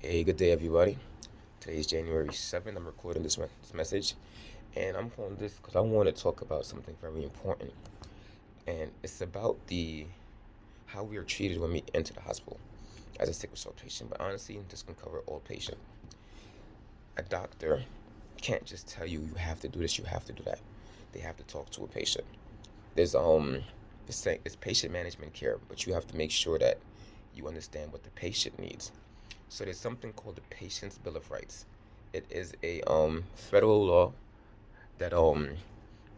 Hey, good day, everybody. Today is January 7th. I'm recording this message, and I'm calling this because I want to talk about something very important, and it's about the how we are treated when we enter the hospital as a sickle cell patient. But honestly, this can cover all patients. A doctor can't just tell you you have to do this, you have to do that. They have to talk to a patient. There's it's patient management care, but you have to make sure that you understand what the patient needs. So there's something called the Patient's Bill of Rights. It is a federal law that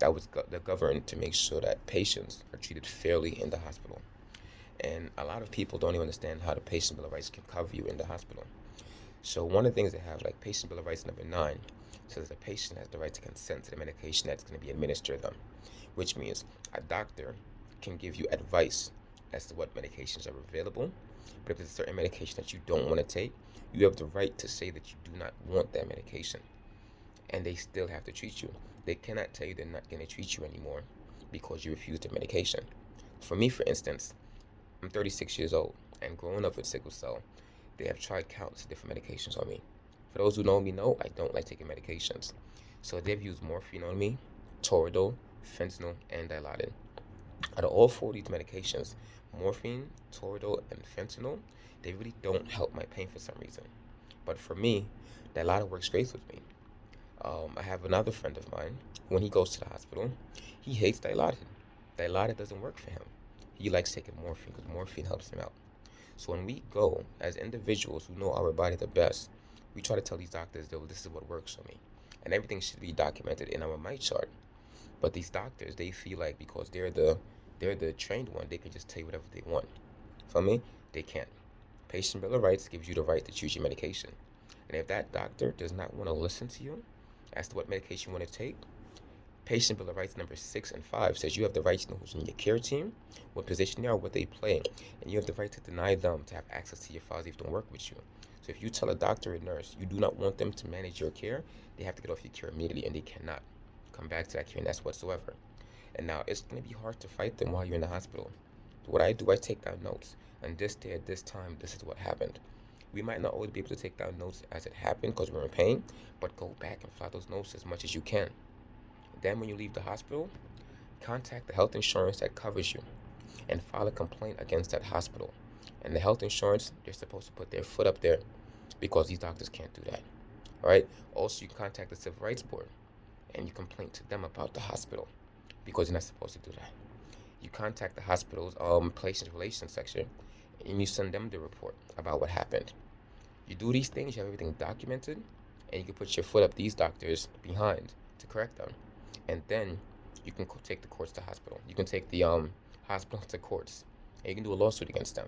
that governed to make sure that patients are treated fairly in the hospital. And a lot of people don't even understand how the Patient Bill of Rights can cover you in the hospital. So one of the things they have, like Patient Bill of Rights number 9, says the patient has the right to consent to the medication that's going to be administered to them, which means a doctor can give you advice as to what medications are available. But if there's a certain medication that you don't want to take, you have the right to say that you do not want that medication, and they still have to treat you. They cannot tell you they're not going to treat you anymore because you refuse the medication. For me, for instance, I'm 36 years old, and growing up with sickle cell, they have tried countless different medications on me. For those who know me know I don't like taking medications. So they've used morphine on me, Toradol, fentanyl, and Dilaudid. Out of all four of these medications, morphine, Toradol, and fentanyl, they really don't help my pain for some reason. But for me, Dilaudid works great with me. I have another friend of mine. When he goes to the hospital, he hates Dilaudid. Dilaudid doesn't work for him. He likes taking morphine because morphine helps him out. So when we go as individuals who know our body the best, we try to tell these doctors that, well, this is what works for me, and everything should be documented in our MITE chart. But these doctors, they feel like because they're the trained one, they can just tell you whatever they want. For me, they can't. Patient Bill of Rights gives you the right to choose your medication, and if that doctor does not want to listen to you as to what medication you want to take, Patient Bill of Rights number 6 and 5 says you have the right to know who's in your care team, what position they are, what they play, and you have the right to deny them to have access to your files if they don't work with you. So if you tell a doctor or nurse you do not want them to manage your care, they have to get off your care immediately, and they cannot come back to that care and that's whatsoever. And now it's going to be hard to fight them while you're in the hospital. What I do, I take down notes. On this day at this time, this is what happened. We might not always be able to take down notes as it happened because we're in pain, but go back and file those notes as much as you can. Then, when you leave the hospital, contact the health insurance that covers you and file a complaint against that hospital. And the health insurance, they're supposed to put their foot up there because these doctors can't do that. All right. Also, you can contact the Civil Rights Board and you complain to them about the hospital because you're not supposed to do that. You contact the hospital's patient relations section and you send them the report about what happened. You do these things, you have everything documented, and you can put your foot up these doctors behind to correct them. And then you can take the courts to hospital. You can take the hospital to courts, and you can do a lawsuit against them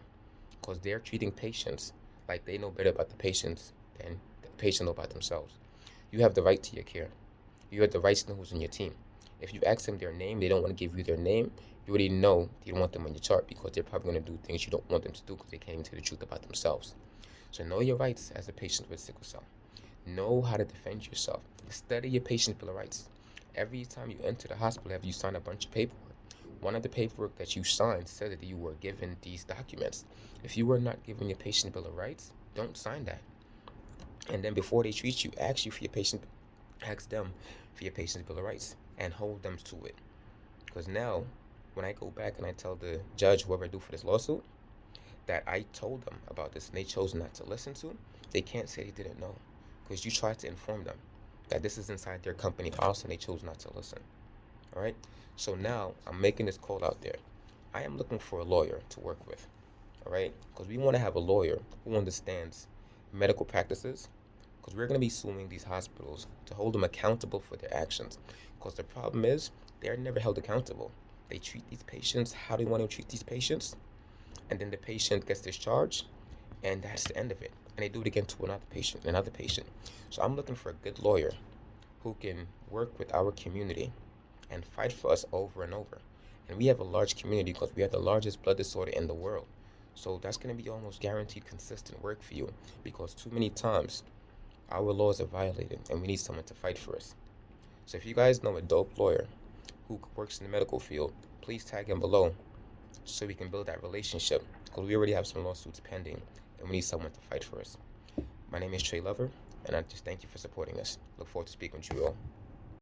because they're treating patients like they know better about the patients than the patient know about themselves. You have the right to your care. You have the right to know who's in your team. If you ask them their name, they don't want to give you their name. You already know you don't want them on your chart because they're probably going to do things you don't want them to do because they can't even tell the truth about themselves. So know your rights as a patient with sickle cell. Know how to defend yourself. Study your patient bill of rights. Every time you enter the hospital, have you signed a bunch of paperwork? One of the paperwork that you signed said that you were given these documents. If you were not given your patient bill of rights, don't sign that. And then before they treat you, ask them for your patient bill of rights and hold them to it. Because now, when I go back and I tell the judge, whoever I do for this lawsuit, that I told them about this and they chose not to listen to, they can't say they didn't know because you tried to inform them that this is inside their company policy and they chose not to listen. All right. So now I'm making this call out there. I am looking for a lawyer to work with. All right. Because we want to have a lawyer who understands medical practices because we're going to be suing these hospitals to hold them accountable for their actions. Because the problem is they're never held accountable. They treat these patients how they want to treat these patients, and then the patient gets discharged, and that's the end of it. And they do it again to another patient. So I'm looking for a good lawyer who can work with our community and fight for us over and over. And we have a large community because we have the largest blood disorder in the world. So that's going to be almost guaranteed consistent work for you because too many times our laws are violated and we need someone to fight for us. So if you guys know a dope lawyer who works in the medical field, please tag him below so we can build that relationship because we already have some lawsuits pending and we need someone to fight for us. My name is Trey Lover, and I just thank you for supporting us. Look forward to speaking with you all.